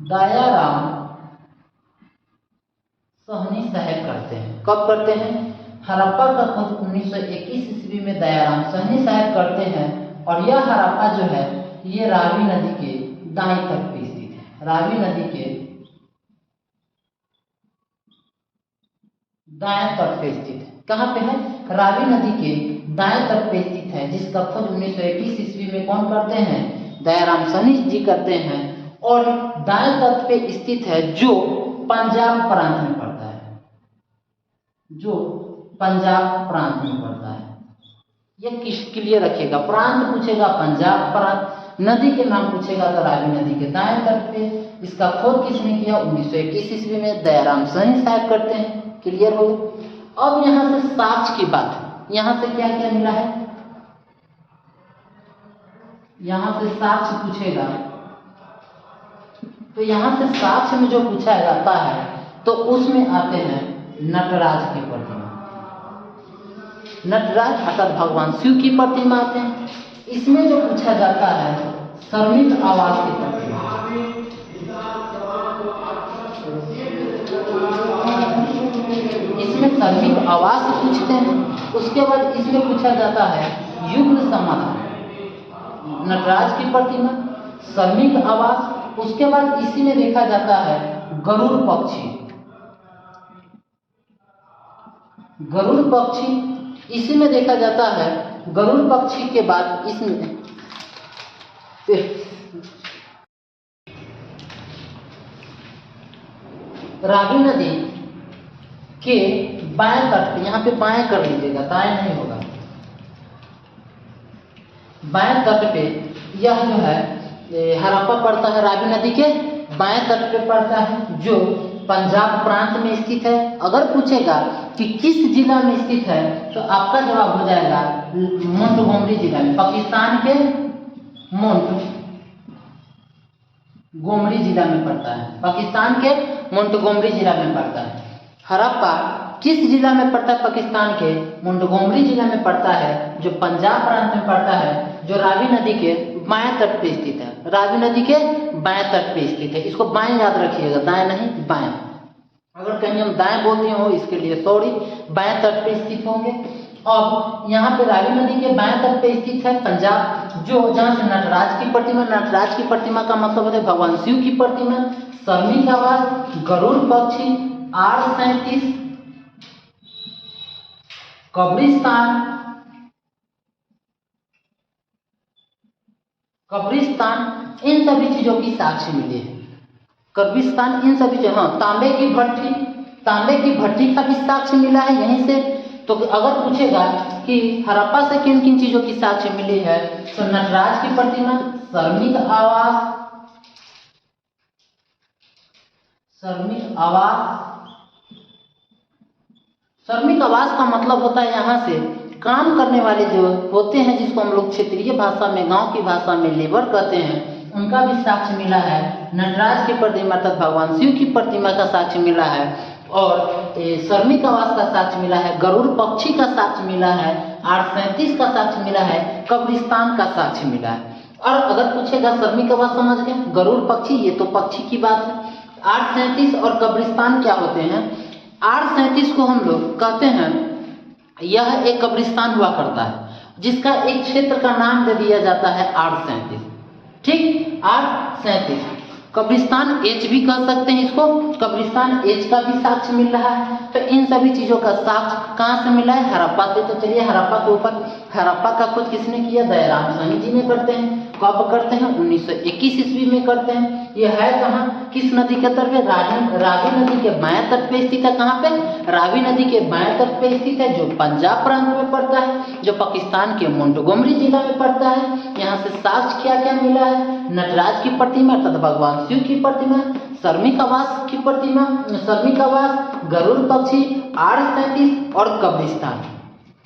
[SPEAKER 1] दयाराम सहनी साहब करते हैं। कब करते हैं? हड़प्पा का खोज 1921 ईस्वी में दयाराम साहनी साहब करते हैं और यह हड़प्पा जो है ये रावी नदी के दाएं तट पे स्थित है। रावी नदी के दाएं तट पे स्थित है। कहाँ पे है? रावी नदी के दाएं तट पे स्थित है, जिसका खोज 1921 ईस्वी में कौन करते हैं? दयाराम साहनी जी करते हैं और दाएं तट पे स्थित है जो पंजाब प्रांत में पड़ता है, जो पंजाब प्रांत में पड़ता है। यह किस क्लियर रखिएगा, प्रांत पूछेगा पंजाब प्रांत, नदी के नाम पूछेगा तो रावी नदी के दाएं तट पे। इसका खोज किसने किया? 1921 ईस्वी में दयाराम साहनी साहब करते हैं। क्लियर हो गया। अब यहाँ से साक्ष्य की बात है, यहाँ से क्या क्या मिला है? यहाँ से साक्ष्य पूछेगा तो यहाँ से साक्ष्य में जो पूछा जाता है तो उसमें आते हैं नटराज की प्रतिमा। नटराज अर्थात भगवान शिव की प्रतिमा आते हैं। इसमें जो पूछा जाता है श्रमिक आवास की प्रतिमा, इसमें श्रमिक आवास पूछते हैं। उसके बाद इसमें पूछा जाता है युग्म समाधान, नटराज की प्रतिमा, श्रमिक आवास। उसके बाद इसी में देखा जाता है गरुड़ पक्षी, गरुड़ पक्षी इसी में देखा जाता है। गरुड़ पक्षी के बाद इसमें रावी नदी के बाएं तट पे, यहाँ पे बाएं कर लीजिएगा, दाएं नहीं होगा, बाएं तट पे यह जो है हड़प्पा पड़ता है, रावी नदी के बाएं तट पे पड़ता है जो पंजाब प्रांत में स्थित है। अगर पूछेगा कि किस जिला में स्थित है तो आपका जवाब हो जाएगा मोंटगोमरी जिला में, पाकिस्तान के मोंटगोमरी जिला में पड़ता है, पाकिस्तान के मोंटगोमरी जिला में पड़ता है। हड़प्पा किस जिला में पड़ता है? पाकिस्तान के मोंटगोमरी जिला में पड़ता है, जो पंजाब प्रांत में पड़ता है, जो रावी नदी के बाएं तट पे स्थित है। रावी नदी के बाएं तट पे स्थित है। इसको बाएं याद रखिएगा, दाएं नहीं, बाएं। अगर कहीं हम दाएं बोलते हो इसके लिए सॉरी, बाएं तट पे स्थित होंगे। अब यहाँ पे रावी नदी के बाएं तट पे स्थित है पंजाब, जो जहाँ से नटराज की प्रतिमा, नटराज की प्रतिमा का मतलब होता है भगवान शिव की प्रतिमा, श्रमिक आवास, गरुड़ पक्षी, R37, कब्रिस्तान, इन सभी चीजों की साक्ष्य मिली है। कब्रिस्तान, इन सभी चीजों, हाँ, तांबे की भट्टी का भी साक्ष्य मिला है यहीं से। तो अगर पूछेगा कि हड़प्पा से किन किन चीजों की साक्ष्य मिली है तो नटराज की प्रतिमा, श्रमिक आवास का मतलब होता है यहाँ से काम करने वाले जो होते हैं, जिसको हम लोग क्षेत्रीय भाषा में, गांव की भाषा में लेबर कहते हैं, उनका भी साक्ष्य मिला है। नटराज की प्रतिमा अर्थात भगवान शिव की प्रतिमा का साक्ष्य मिला है और श्रमिक आवास का साक्ष्य मिला है, गरुड़ पक्षी का साक्ष्य मिला है, R37 का साक्ष्य मिला है, कब्रिस्तान का साक्ष्य मिला है। और अगर पूछेगा श्रमिक आवास समझ गए, गरुड़ पक्षी ये तो पक्षी की बात है, R37 और कब्रिस्तान क्या होते हैं? R37 को हम लोग कहते हैं यह एक कब्रिस्तान हुआ करता है जिसका एक क्षेत्र का नाम दे दिया जाता है R37, ठीक, R37। कब्रिस्तान एच भी कह सकते हैं इसको, कब्रिस्तान एच का भी साक्ष्य मिल रहा है। तो इन सभी चीजों का साक्ष्य कहाँ से मिला है? हड़प्पा से। तो चलिए हड़प्पा के ऊपर, हड़प्पा का खोज किसने किया? दयाराम साहनी जी ने करते हैं। कब करते हैं? 1921 ईस्वी में करते हैं। ये है कहाँ? किस नदी के तट पे? रावी नदी के बाएं तट पे स्थित है। कहाँ पे? रावी नदी के बाएं तट पे स्थित है, जो पंजाब प्रांत में पड़ता है, जो पाकिस्तान के मोंटगोमरी जिला में पड़ता है। यहाँ से साक्ष्य क्या क्या मिला है? नटराज की प्रतिमा तथा भगवान शिव की प्रतिमा, श्रमिक आवास की प्रतिमा, श्रमिक आवास, गरुड़ पक्षी, R37 और कब्रिस्तान।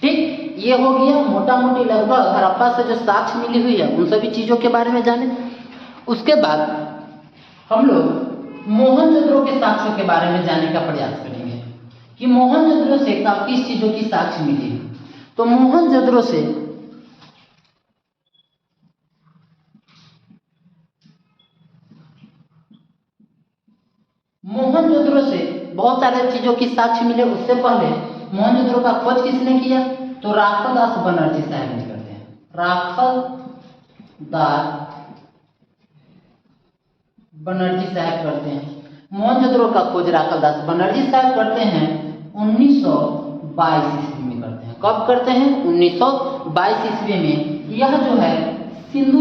[SPEAKER 1] ठीक, ये हो गया मोटा मोटी लगभग हड़प्पा से जो साक्ष्य मिली हुई है उन सभी चीजों के बारे में जाने। उसके बाद हम लोग मोहनजोदड़ो के साक्ष्यों के बारे में जानने का प्रयास करेंगे कि मोहनजोदड़ो से किस चीजों की साक्ष्य मिली है। तो मोहनजोदड़ो से बहुत सारे चीजों की साक्ष्य मिले। उससे पहले मोहनजोदड़ो का खोज किसने किया? तो राखल दास बनर्जी साहब ने करते हैं। राखल दास बनर्जी साहब करते हैं। मोहनजोदड़ो का खोज राखल दास बनर्जी साहब करते हैं 1922 ईस्वी में करते हैं। कब करते हैं? 1922 ईस्वी में। यह जो है सिंधु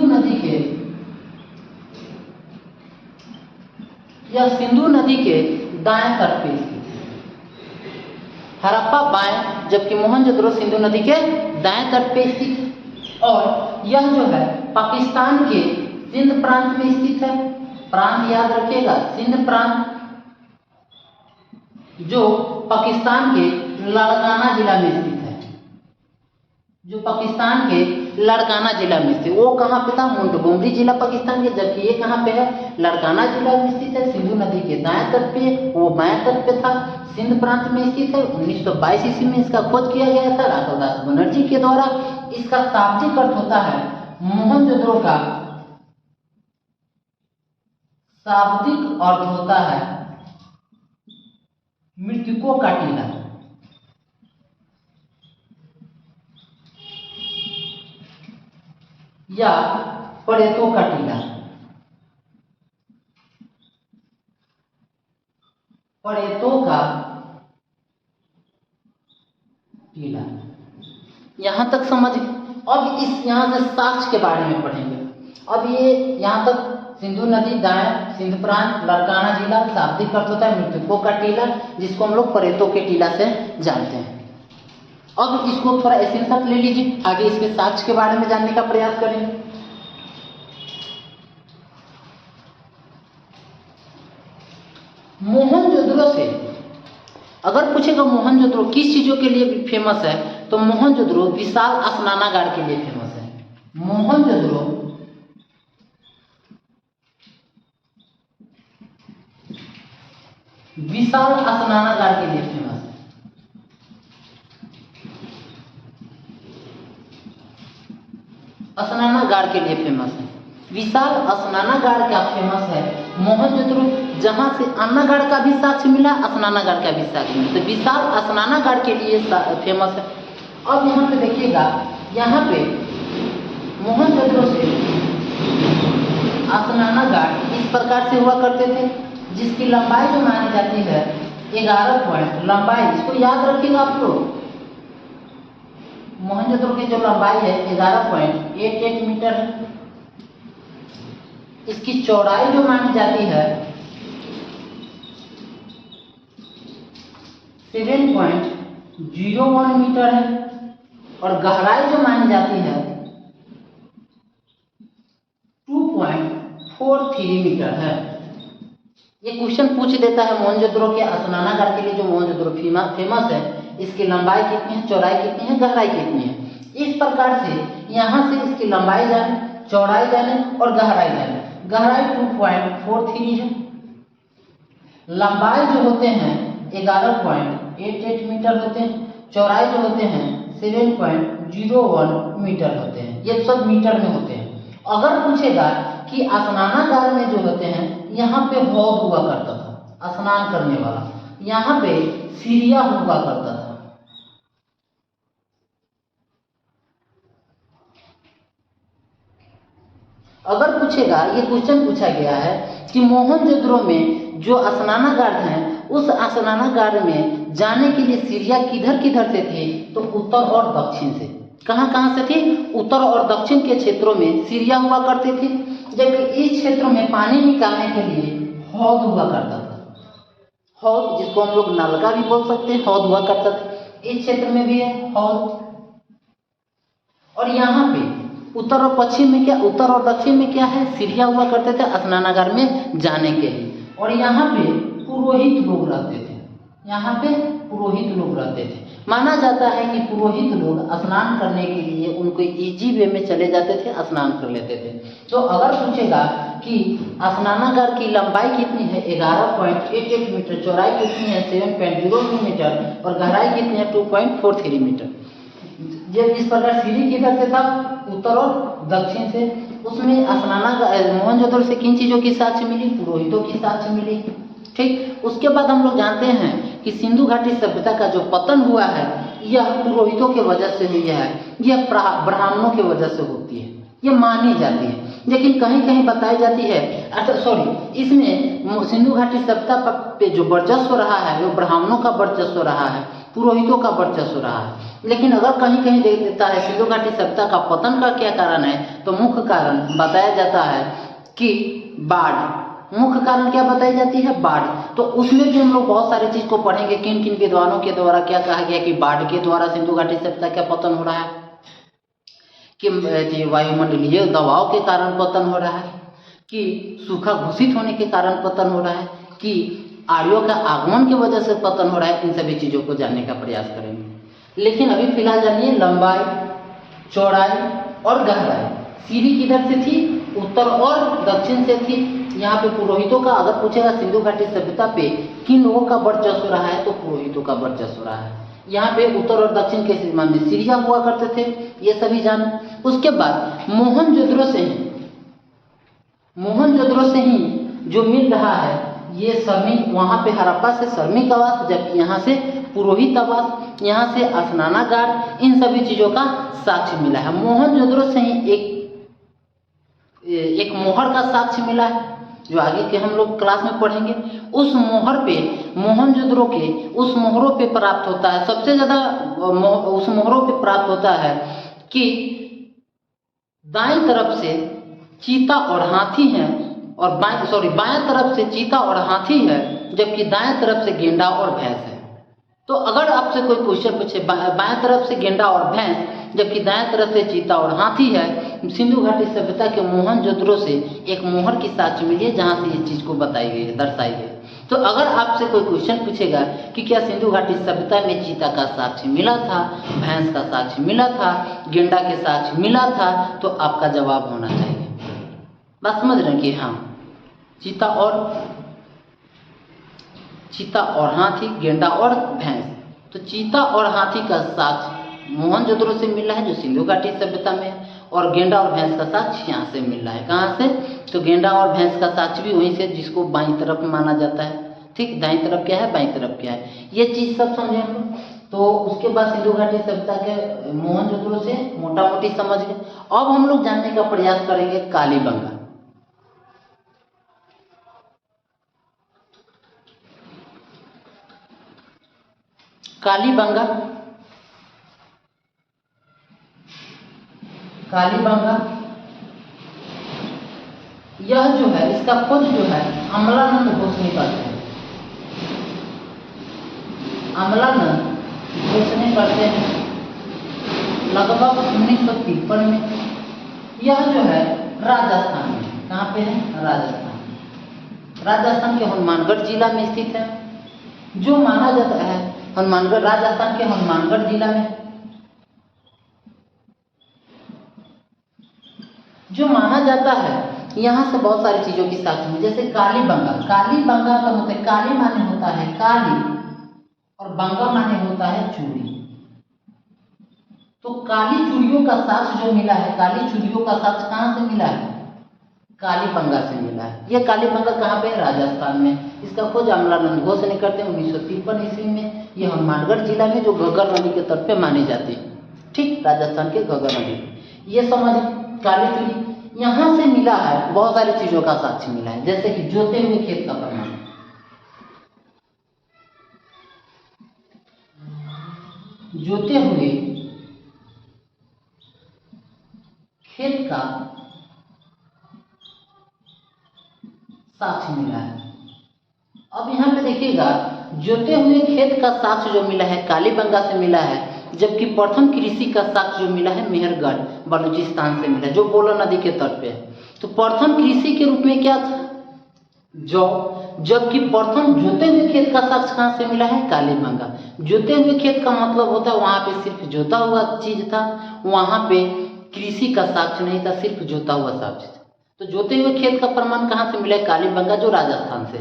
[SPEAKER 1] नदी के दाएं तट पे स्थित है। हड़प्पा बाएं, जबकि मोहनजोदड़ो सिंधु नदी के दाएं तट पे स्थित है। और यह जो है पाकिस्तान के सिंध प्रांत में स्थित है। प्रांत याद रखिएगा, सिंध प्रांत, जो पाकिस्तान के लाड़काना जिला में स्थित है। जो पाकिस्तान के लाड़काना जिला में स्थित, वो कहाँ पे था? मोंटगोमरी जिला पाकिस्तान के, जबकि ये कहाँ पे है? लाड़काना जिला में स्थित है। सिंधु नदी के दाएं तट पे, वो बाएं तट पे था, सिंध प्रांत में स्थित है। 1922 ईस्वी में इसका खोज किया गया था राखल दास बनर्जी के द्वारा। इसका शाब्दिक अर्थ होता है, मोहनजोदड़ो का शाब्दिक अर्थ होता है मृतकों का टीला या प्रेतों का टीला। प्रेतों का टीला, यहां तक समझ। अब इस यहां से साक्ष्य के बारे में पढ़ेंगे। अब ये यहां तक सिंधु नदी दाएं, सिंध प्रांत, लाड़काना जिला, शाब्दिक अर्थ होता है मृतकों का टीला, जिसको हम लोग प्रेतों के टीला से जानते हैं। अब इसको थोड़ा स्क्रीनशॉट ले लीजिए, आगे इसके साक्ष्य के बारे में जानने का प्रयास करेंगे। मोहनजोदड़ो से अगर पूछेगा मोहनजोदड़ो किस चीजों के लिए फेमस है, तो मोहनजोदड़ो विशाल स्नानागार के लिए फेमस है। मोहनजोदड़ो विशाल स्नानागार के लिए फेमस है। स्नानागार के लिए फेमस है। विशाल स्नानागार क्या फेमस है? मोहनजोदड़ो, जहां से अन्नागार का भी साक्ष्य मिला, स्नानागार का भी साक्ष्य मिला, तो विशाल स्नानागार के लिए फेमस है। अब यहाँ पे देखिएगा, यहाँ पे मोहनजोदड़ो से स्नानागार इस प्रकार से हुआ करते थे, जिसकी लंबाई जो मानी जाती है 11 पॉइंट लंबाई, इसको याद रखिएगा आप लोग। मोहनजोदड़ो की जो लंबाई है 11.88 मीटर है। इसकी चौड़ाई जो मानी जाती है 7.01 मीटर है, और गहराई जो मानी जाती है 2.43 मीटर है। ये क्वेश्चन पूछ देता है मोहनजोदड़ो के स्नानागार के लिए जो मोहनजोदड़ो फेमस है, इसकी लंबाई कितनी है, चौड़ाई कितनी है, गहराई कितनी है। इस प्रकार से यहाँ से इसकी लंबाई जाने, चौड़ाई जाने और गहराई जाने। गहराई 2.43 है, लंबाई जो होते हैं 11.88 मीटर होते हैं, चौड़ाई जो होते हैं 7.01 मीटर होते हैं। ये सब मीटर में होते हैं। अगर पूछेगा कि स्नानागार में जो होते हैं, यहाँ पे हौद हुआ करता था, स्नान करने वाला, यहाँ पे सीढ़ियाँ हुआ करता था। अगर पूछेगा, ये क्वेश्चन पूछा गया है कि मोहनजोदड़ो में जो स्नानागार हैं, उस स्नानागार में जाने के लिए सीढ़ियाँ किधर किधर से थी, तो उत्तर और दक्षिण से। कहाँ कहाँ से थी? उत्तर और दक्षिण के क्षेत्रों में सीढ़ियाँ हुआ करती थी, जबकि इस क्षेत्र में पानी निकालने के लिए हौद हुआ करता था। हौद, जिसको हम लोग नलका भी बोल सकते हैं, हौद हुआ करता था। इस क्षेत्र में भी है हौद। और यहाँ पे उत्तर और पश्चिम में क्या, उत्तर और दक्षिण में क्या है? सीढ़ियाँ हुआ करते थे स्नानागार में जाने के लिए। और यहाँ पे पुरोहित लोग रहते थे। यहाँ पे पुरोहित लोग रहते थे। माना जाता है कि पुरोहित लोग स्नान करने के लिए उनको इजी वे में चले जाते थे, स्नान कर लेते थे। तो अगर पूछेगा कि स्नानागार की लंबाई कितनी है 11.88 मीटर, चौड़ाई कितनी है 7.02 मीटर और गहराई कितनी है 2.43 मीटर। जब इस प्रकार सीढ़ी किधर से था? उत्तर और दक्षिण से। उसमें स्नानागार मोहनजोदड़ो से किन चीज़ों की साक्ष्य मिली? पुरोहितों की साक्ष्य मिली। ठीक, उसके बाद हम लोग जानते हैं कि सिंधु घाटी सभ्यता का जो पतन हुआ है यह पुरोहितों के वजह से हुई है, यह ब्राह्मणों के वजह से होती है, ये मानी जाती है। लेकिन कहीं कहीं बताई जाती है, इसमें सिंधु घाटी सभ्यता पे जो वर्चस्व रहा है वो ब्राह्मणों का वर्चस्व रहा है, पुरोहितों का वर्चस्व रहा है। लेकिन अगर कहीं कहीं देख देता है सिंधु घाटी सभ्यता का पतन का क्या कारण है, तो मुख्य कारण बताया जाता है कि बाढ़। मुख्य कारण क्या बताई जाती है, बाढ़। तो उसमें भी हम लोग बहुत सारी चीज को पढ़ेंगे, किन किन विद्वानों के द्वारा क्या कहा गया कि बाढ़ के द्वारा सिंधु घाटी सभ्यता का पतन हो रहा है, कि वायुमंडलीय दबाव के कारण पतन हो रहा है, कि सूखा घोषित होने के कारण पतन हो रहा है, कि आर्यों का आगमन की वजह से पतन हो रहा है। इन सभी चीज़ों को जानने का प्रयास करेंगे। लेकिन अभी फिलहाल जानिए लंबाई, चौड़ाई और गहराई। सीढ़ी किधर से थी, उत्तर और दक्षिण से थी। यहाँ पे पुरोहितों का अगर पूछेगा सिंधु घाटी सभ्यता पे किन लोगों का वर्चस्व रहा है, तो पुरोहितों का वर्चस्व रहा है। यहाँ पे उत्तर और दक्षिण के सीमा में सीढ़ियाँ हुआ करते थे, ये सभी जाने। उसके बाद मोहनजोदड़ो से ही जो मिल रहा है ये सरमी, वहाँ पे हड़प्पा से श्रमिक आवास, जबकि यहाँ से पुरोहित आवास, यहाँ से स्नानागार, इन सभी चीज़ों का साक्ष्य मिला है। मोहनजोदड़ो से ही एक मोहर का साक्ष्य मिला है, जो आगे के हम लोग क्लास में पढ़ेंगे। उस मोहर पे, मोहनजोदड़ो के उस मोहरों पे प्राप्त होता है, सबसे ज़्यादा उस मोहरों पे प्राप्त होता है कि दाईं तरफ से चीता और हाथी है, और बाएं तरफ से चीता और हाथी है, जबकि दाएं तरफ से गेंडा और भैंस है। तो अगर आपसे कोई क्वेश्चन पूछे बाएं तरफ से गेंडा और भैंस जबकि दाएं तरफ से चीता और हाथी है, सिंधु घाटी सभ्यता के मोहनजोदड़ो से एक मोहर की साक्ष्य मिली है जहाँ से इस चीज़ को बताई गई है, दर्शाई गई। तो अगर आपसे कोई क्वेश्चन पूछेगा कि क्या सिंधु घाटी सभ्यता में चीता का साक्ष्य मिला था, भैंस का साक्ष्य मिला था, गेंडा के साक्ष्य मिला था, तो आपका जवाब होना चाहिए। बात समझ रहे हैं कि हाँ, चीता और हाथी, गेंडा और भैंस। तो चीता और हाथी का साक्ष्य मोहनजोदड़ो से मिला है, जो सिंधु घाटी सभ्यता में है, और गेंडा और भैंस का साक्ष्य यहाँ से मिल रहा है। कहाँ से, तो गेंडा और भैंस का साक्ष्य भी वहीं से, जिसको बाईं तरफ माना जाता है। ठीक, दाईं तरफ क्या है, बाईं तरफ क्या है, ये चीज़ सब समझे हम लोग। तो उसके बाद सिंधु घाटी सभ्यता के मोहनजोदड़ो से मोटा मोटी समझ गए। अब हम लोग जानने का प्रयास करेंगे कालीबंगा। कालीबंगा यह जो है, इसका खोज जो है अमलानंद घोष ने करते हैं। अमलानंद घोष ने करते हैं लगभग 1953 में। यह जो है राजस्थान में, कहाँ पे है, राजस्थान के हनुमानगढ़ जिला में स्थित है। जो माना जाता है हनुमानगढ़, राजस्थान के हनुमानगढ़ जिला में जो माना जाता है, यहाँ से बहुत सारी चीज़ों की साक्ष्य में, जैसे कालीबंगा। कालीबंगा का मतलब, काली माने होता है काली और बंगा माने होता है चूड़ी। तो काली चूड़ियों का साक्ष्य जो मिला है, काली चूड़ियों का साक्ष्य कहाँ से मिला है, कालीबंगा से मिला है। यह कालीबंगा कहाँ पे है, राजस्थान में। इसका खोज अमलानंद घोष ने करते हैं 1953 ईस्वी में। यह हनुमानगढ़ जिला में, जो घग्गर नदी के तट पे मानी जाती है। ठीक, राजस्थान के घग्गर नदी। ये समझ, काली चूड़ी यहाँ से मिला है। बहुत सारी चीजों का साक्ष्य मिला है, जैसे कि जोते हुए खेत का प्रमाण, जोते हुए खेत का साक्ष्य मिला है। अब यहाँ पे देखिएगा, जोते हुए खेत का साक्ष्य जो मिला है कालीबंगा से मिला है, जबकि प्रथम कृषि का साक्ष्य जो मिला है मेहरगढ़ बलूचिस्तान से मिला है, जो बोलन नदी के तट पे है। तो प्रथम कृषि के रूप में क्या था, जौ। जबकि प्रथम जोते हुए खेत का साक्ष्य कहाँ से मिला है, कालीबंगा। जोते हुए खेत का मतलब होता है वहाँ पे सिर्फ जोता हुआ चीज था, वहाँ पे कृषि का साक्ष्य नहीं था, सिर्फ जोता हुआ साक्ष्य था। तो जोते हुए खेत का प्रमाण कहाँ से मिला है, कालीबंगा, जो राजस्थान से।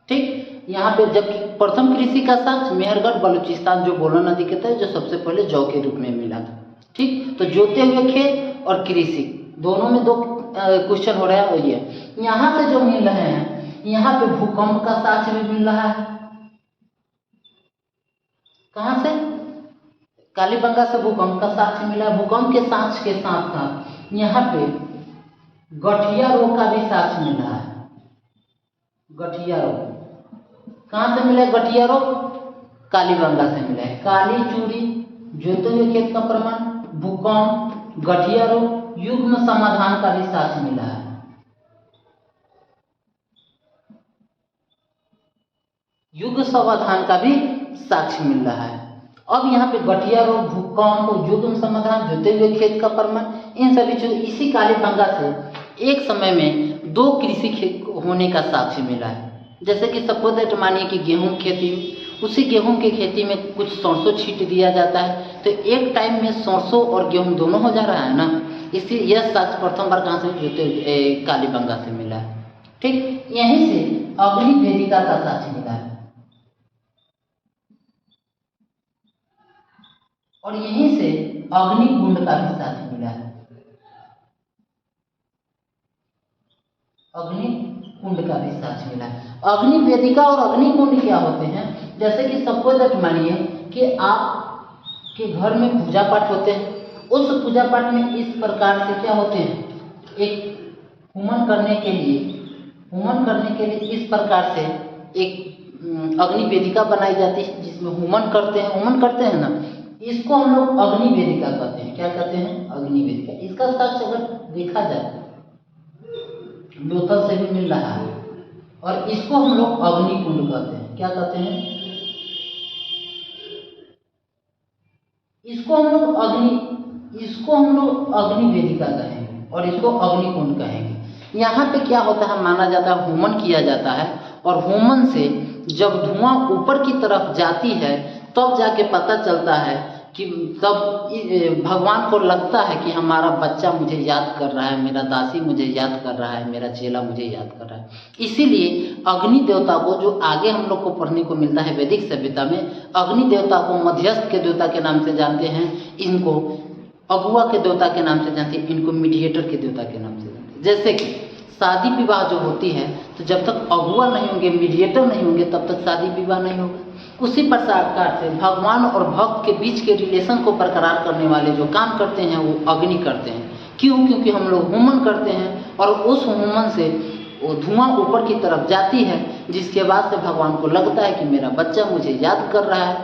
[SPEAKER 1] ठीक, यहाँ पे जबकि प्रथम कृषि का साक्ष्य मेहरगढ़ बलूचिस्तान, जो बोलन नदी के तट, जो सबसे पहले जौ के रूप में मिला था। ठीक, तो जोते हुए खेत और कृषि दोनों में दो क्वेश्चन हो रहा है। और ये यहाँ से जो मिल रहे हैं, यहाँ पे भूकंप का साक्ष्य भी मिल रहा है, कहाँ से? कालीबंगा से भूकंप का साक्ष्य मिला। भूकंप के साक्ष्य के साथ साथ यहाँ पे गठिया रोग का भी साक्ष्य मिला है। गठिया रोग कहाँ से मिला है? गठिया रोग कालीबंगा से मिला है। काली चूड़ी, जोते हुए खेत का प्रमाण, भूकंप, गठिया रोग, युग्म समाधान का भी साक्ष्य मिला है। युग्म समाधान का भी साक्ष्य मिल रहा है। अब यहाँ पे गठिया रोग, भूकंप, युग्म समाधान, जोते हुए खेत का प्रमाण, इन सभी चीजों इसी कालीबंगा से एक समय में 2 कृषि खेत होने का साक्ष्य मिला है। जैसे कि सपोज दैट मानिए कि गेहूं खेती, उसी गेहूं की खेती में कुछ सरसों छींट दिया जाता है, तो एक टाइम में सरसों और गेहूं दोनों हो जा रहा है ना। इसी यह साक्ष्य प्रथम बार कहाँ से? जोते कालीबंगा से मिला है। ठीक, यहीं से अग्नि वेदिका का साक्ष्य मिला है और यहीं से अग्निकुंड का भी साक्ष्य मिला है। अग्निकुंड का भी साक्ष्य मिला है। अग्नि वेदिका और अग्निकुंड क्या होते हैं? जैसे कि सपोज दैट मानिए कि आपके घर में पूजा पाठ होते हैं, उस पूजा पाठ में इस प्रकार से क्या होते हैं? एक होमन करने के लिए इस प्रकार से एक अग्नि वेदिका बनाई जाती है जिसमें होमन करते हैं ना, इसको हम लोग अग्नि वेदिका कहते हैं। क्या कहते हैं? अग्नि वेदिका। इसका साक्ष्य अगर देखा जाए लोथल से भी मिल रहा है और इसको हम लोग अग्निकुंड कहते हैं। क्या कहते हैं? इसको हम लोग अग्नि वेदिका कहेंगे और इसको अग्निकुंड कहेंगे। यहाँ पे क्या होता है? माना जाता है होमन किया जाता है और होमन से जब धुआं ऊपर की तरफ जाती है तब जाके पता चलता है कि तब भगवान को लगता है कि हमारा बच्चा मुझे याद कर रहा है, मेरा दासी मुझे याद कर रहा है, मेरा चेला मुझे याद कर रहा है। इसीलिए अग्नि देवता को, जो आगे हम लोग को पढ़ने को मिलता है वैदिक सभ्यता में, अग्नि देवता को मध्यस्थ के देवता के नाम से जानते हैं, इनको अगुआ के देवता के नाम से जानते हैं, इनको मीडिएटर के देवता के नाम से जानते हैं। जैसे कि शादी विवाह जो होती है तो जब तक अगुआ नहीं होंगे, मीडिएटर नहीं होंगे, तब तक शादी विवाह नहीं होगा। उसी प्रकार से भगवान और भक्त के बीच के रिलेशन को बरकरार करने वाले जो काम करते हैं वो अग्नि करते हैं। क्यों? क्योंकि हम लोग होमन करते हैं और उस होमन से वो धुआं ऊपर की तरफ जाती है, जिसके बाद से भगवान को लगता है कि मेरा बच्चा मुझे याद कर रहा है,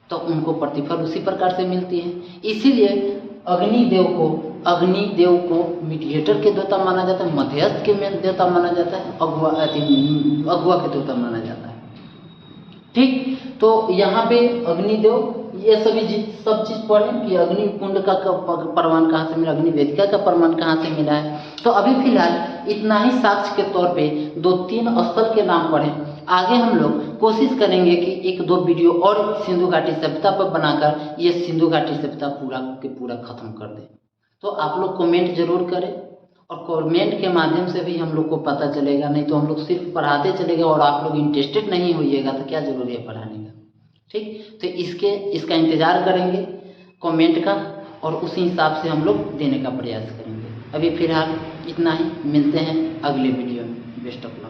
[SPEAKER 1] तो उनको प्रतिफल उसी प्रकार से मिलती है। इसीलिए अग्निदेव को मीडिएटर के देवता माना जाता है, मध्यस्थ के देवता माना जाता है, अगुआ के देवता माना जाता है। ठीक, तो यहाँ पे अग्निदेव, ये सब चीज पढ़ें कि अग्निकुंड का प्रमाण कहाँ से मिला, अग्नि वेदिका का प्रमाण कहाँ से मिला है। तो अभी फिलहाल इतना ही साक्ष्य के तौर पे 2-3 स्थल के नाम पढ़ें। आगे हम लोग कोशिश करेंगे कि 1-2 वीडियो और सिंधु घाटी सभ्यता पर बनाकर ये सिंधु घाटी सभ्यता पूरा के पूरा खत्म कर दें। तो आप लोग कमेंट जरूर करें और कमेंट के माध्यम से भी हम लोग को पता चलेगा, नहीं तो हम लोग सिर्फ पढ़ाते चलेगा और आप लोग इंटरेस्टेड नहीं होइएगा तो क्या जरूरी है पढ़ाने का। ठीक, तो इसका इंतज़ार करेंगे कमेंट का और उसी हिसाब से हम लोग देने का प्रयास करेंगे। अभी फिलहाल इतना ही, मिलते हैं अगले वीडियो में। Best of luck.